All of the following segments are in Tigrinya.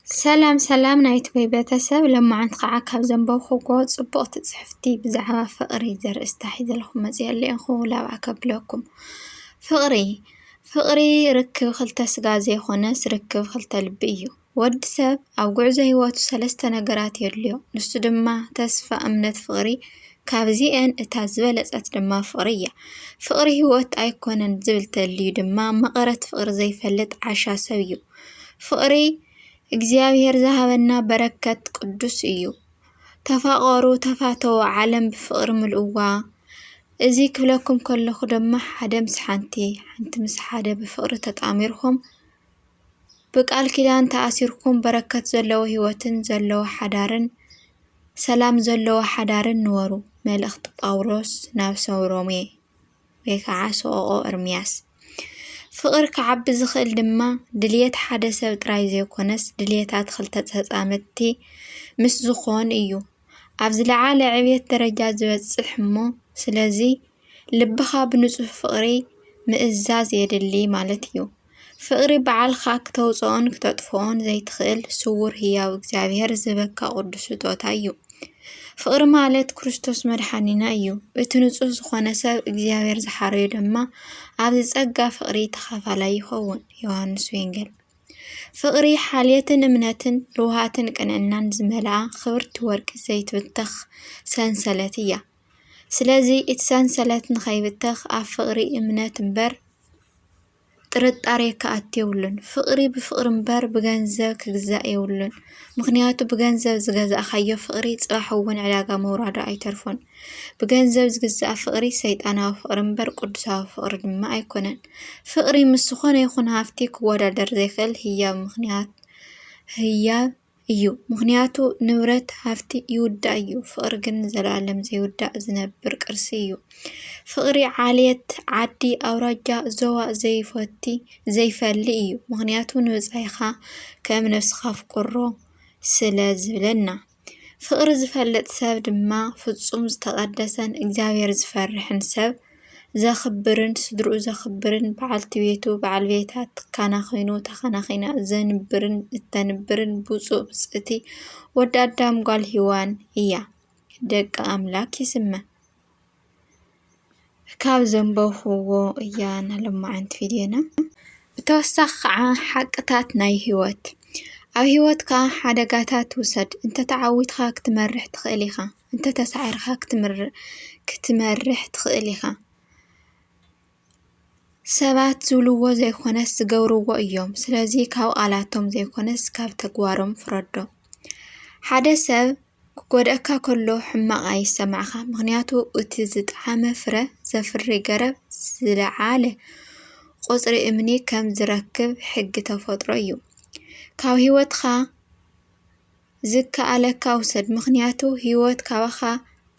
سلام نايت بيتسب لما عند قعك زنبو خوكو صبغت صحفتي بزعها فقري در استحيد لكم مزيان اللي انخو لا أكبلكم فقري ركب خلت سقازي خونس ركب خلت لبيو ود سب أو قعزة هواتو سلسة نقرات يرليو نسو دما تسفى أمنت فقري كابزيئن اتازبلت اتدما فقري هوات ايكونن زبلت اللي دما مقرت فقر زي فلت عشا سويو فقري እግዚአብሔር ዝሃበና በረከት ቅዱስ እዩ ተፋቀሩ ተፋተው ዓለም ብፍቅር ምልኡዋ እዚ ክብለኩም ከለኹ ደማ ሓደ ምስ ሓንቲ ምስ ሓደ ብፍቅር ተጣሚርኩም ብቃል ኪዳን ተኣሲርኩም በረከት ዘለዎ ህይወትን ዘለዎ ሓዳርን ሰላም ዘለዎ ሓዳርን ንወሩ መልእኽቲ ጳውሎስ ናብ ሰው ሮሜ ወይ ከዓ ሰቆቆ ኤርምያስ ፍቅር ከዓቢ ዝኽእል ድማ ድልየት ሓደ ሰብ ጥራይ ዘይኮነስ ድልየታት ክልተ ተጻመቲ ምስ ዝኾን እዩ ኣብ ዝለዓለ ዕብየት ደረጃ ዝበጽሕ እሞ ስለዚ ልብኻ ብንጹህ ፍቅሪ ምእዛዝ የድሊ ማለት እዩ ፍቅሪ በዓልኻ ክተውፅኦን ክተጥፍኦን ዘይትኽእል ስውር ህያው እግዚአብሔር ዝህበካ ቅዱስ ስጦታ እዩ ፍቅሪ ማለት ክርስቶስ መድሓኒና እዩ እቲ ንጹህ ዝኾነ ሰብ እግዚአብሔር ዝሓረዮ ድማ ኣብ ዝጸጋ ፍቅሪ ተኻፋላይ ይኸውን ዮሐንስ ወንጌል ፍቅሪ ሓልየትን እምነትን ሩሃትን ቅንዕናን ዝመልኣ ክብርቲ ወርቂ ዘይትብተኽ ሰንሰለት እያ ስለዚ እቲ ሰንሰለት ንኸይብተኽ ኣብ ፍቅሪ እምነት እምበር ጥርጣሬ ከኣትየውሉን ፍቅሪ ብፍቅር እምበር ብገንዘብ ክግዛእ የብሉን ምክንያቱ ብገንዘብ ዝገዛእካዮ ፍቅሪ ጽባሕ እውን ዕዳጋ መውራዱ ኣይተርፎን ብገንዘብ ዝግዛእ ፍቅሪ ሰይጣናዊ ፍቅሪ እምበር ቅዱሳዊ ፍቅሪ ድማ ኣይኮነን ፍቅሪ ምስ ዝኾነ ይኹን ሃፍቲ ክወዳደር ዘይኽእል ህያብ እዩ ምክንያቱ ንብረት ሃፍቲ ይውዳእ እዩ ፍቅሪ ግን ዘላለም ዘይውዳእ ዝነብር ቅርሲ እዩ ፍቅሪ ዓልየት ዓዲ ኣውራጃ ዞባ ዘይፈሊ እዩ ምክንያቱ ንውፃይኻ ከም ነፍስኻ ፍቅሮ ስለ ዝብለና ፍቅሪ ዝፈልጥ ሰብ ድማ ፍጹም ዝተቀደሰን እግዚአብሔር ዝፈርሕን ሰብ ዘኽብርን ስድርኡ ዘኽብርን በዓልቲ ቤቱ በዓል ቤታት ካና ኸይኑ ተኸናኺና ዘንብርን እተንብርን ብፁዕ ብጽእቲ ወዲ ኣዳም ጓል ሂዋን እያ ደቂ ኣምላክ ይስመ ካብ ዘንበኽዎ እያ ናሎማዓንቲ ቪድዮና ብተወሳኺ ከዓ ሓቅታት ናይ ህይወት ኣብ ህይወትካ ሓደጋታት ውሰድ እንተ ተዓዊትካ ክትመርሕ ትኽእል ኢኻ እንተ ተሳዒርካ ክትመርሕ ትኽእል ኢኻ ሰባት ዝብልዎ ዘይኮነስ ዝገብርዎ እዮም ስለዚ ካብ ቃላቶም ዘይኮነስ ካብ ተግባሮም ፍረዶ ሓደ ሰብ ክጎድአካ ከሎ ሕማቕ ኣይሰማዕካ ምክንያቱ እቲ ዝጣዕመ ፍረ ዘፍሪ ገረብ ዝለዓለ ቁጽሪ እምኒ ከም ዝረክብ ሕጊ ተፈጥሮ እዩ ካብ ህይወትካ ዝከኣለካ ውሰድ ምክንያቱ ህይወት ካብኻ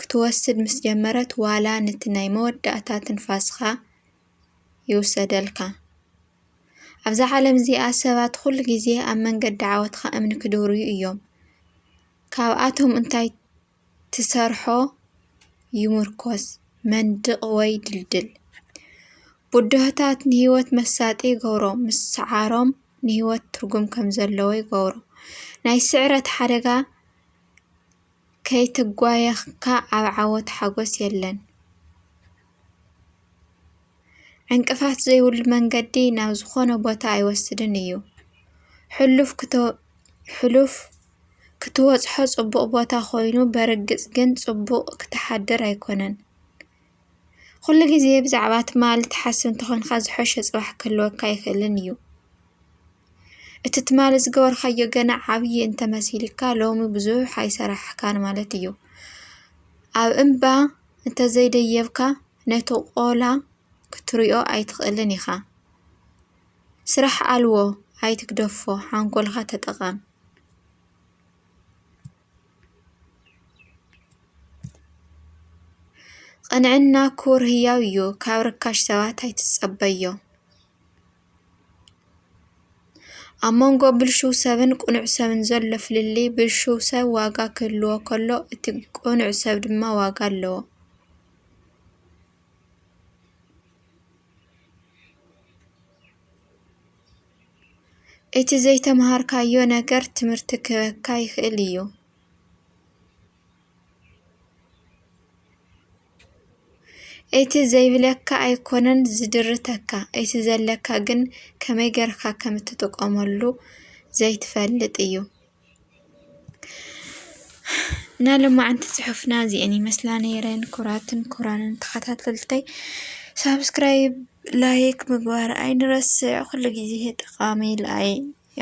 ክትወስድ ምስ ጀመረት ዋላ ነቲ ናይ መወዳእታ ትንፋስካ ይውሰደልካ ኣብዛ ዓለም እዚኣ ሰባት ኩሉ ግዜ ኣብ መንገዲ ዓወትካ እምኒ ክድውርዩ እዮም ካብኣቶም እንታይ ትሰርሖ ይምርኮስ መንድቕ ወይ ድልድል ቡድህታት ንህይወት መሳጢ ይገብሮ ምስ ሰዓሮም ንህይወት ትርጉም ከም ዘለዎ ይገብሮ ናይ ስዕረት ሓደጋ ከይትጓየኽካ ኣብ ዓወት ሓጎስ የለን ዕንቅፋት ዘይብሉ መንገዲ ናብ ዝኾነ ቦታ ኣይወስድን እዩ ሕሉፍ ክትወጽሖ ጽቡቕ ቦታ ኮይኑ በርግጽ ግን ጽቡቕ ክትሓድር ኣይኮነን ኩሉ ግዜ ብዛዕባ ትማል ትሓስብ እንተኾንካ ዝሐሸ ጽባሕ ክህልወካ ይኽእልን እዩ እቲ ትማል ዝገበርካዮ ገና ዓብዪ እንተመሲልካ ሎሚ ብዙሕ ኣይሰራሕካን ማለት እዩ ኣብ እምባ እንተዘይደየብካ ነቲ ቆላ ክትሪኦ ኣይትኽእልን ኢኻ ስራሕ ኣልዎ ኣይትግደፎ ሓንጎልካ ተጠቐም ቅንዕና ክቡር ህያው እዩ ካብ ርካሽ ሰባት ኣይትጸበዮ ኣብ መንጎ ብልሹው ሰብን ቁኑዕ ሰብን ዘሎ ፍልሊ ብልሹው ሰብ ዋጋ ክህልዎ ከሎ እቲ ቁኑዕ ሰብ ድማ ዋጋ ኣለዎ እቲ ዘይተማሃርካዮ ነገር ትምህርቲ ክበካ ይኽእል እዩ። እቲ ዘይብለካ ኣይኮነን ዝድርተካ እቲ ዘለካ ግን ከመይ ጌርካ ከም እትጥቀመሉ ዘይትፈልጥ እዩ። ናሎማዓንቲ ጽሑፍና እዚአን ይመስላ ነይረን። ክቡራትን ክቡራንን ተኸታተልተይ ሳብስክራይብ ላይክ ምግባር ኣይንረስዕ። ኩሉ ግዜ ጠቃሚ ኢልኣይ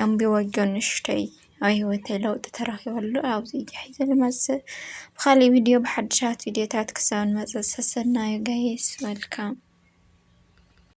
ኣንቢበዮ ንእሽተይ ኣብ ህይወተይ ለውጢ ተረኺበሉ ኣብዚ ሒዘ ልመጽእ ብኻሊእ ቪድዮ ብሓድሻት ቪድዮታት ክሳብ ንመጽእ ሰናይ ጋይስ ዌልካም